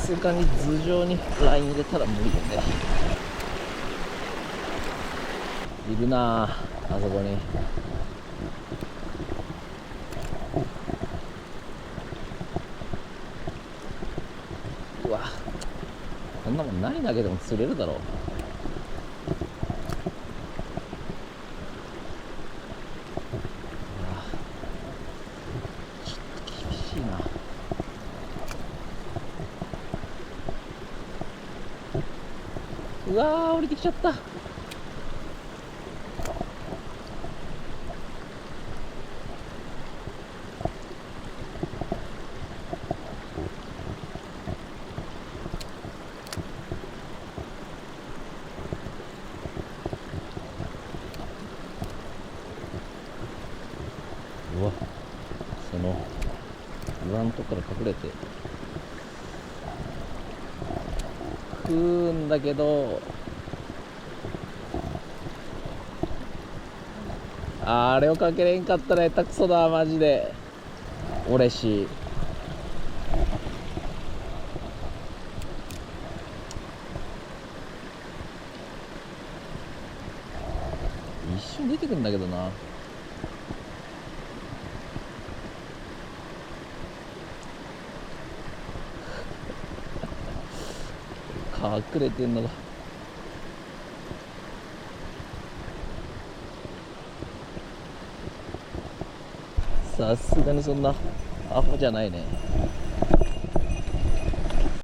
すがに頭上にライン入れたら無理だね。いるなあ、あそこに。うわ、こんなもん何投げても釣れるだろう。ちょっと厳しいな。うわー、降りてきちゃった。うわ、その岩のとこから隠れて食うんだけど、あれをかけれんかったら下手くそだマジで。オレ氏一瞬出てくるんだけどな。隠れてんのがさすがにそんなアホじゃないね。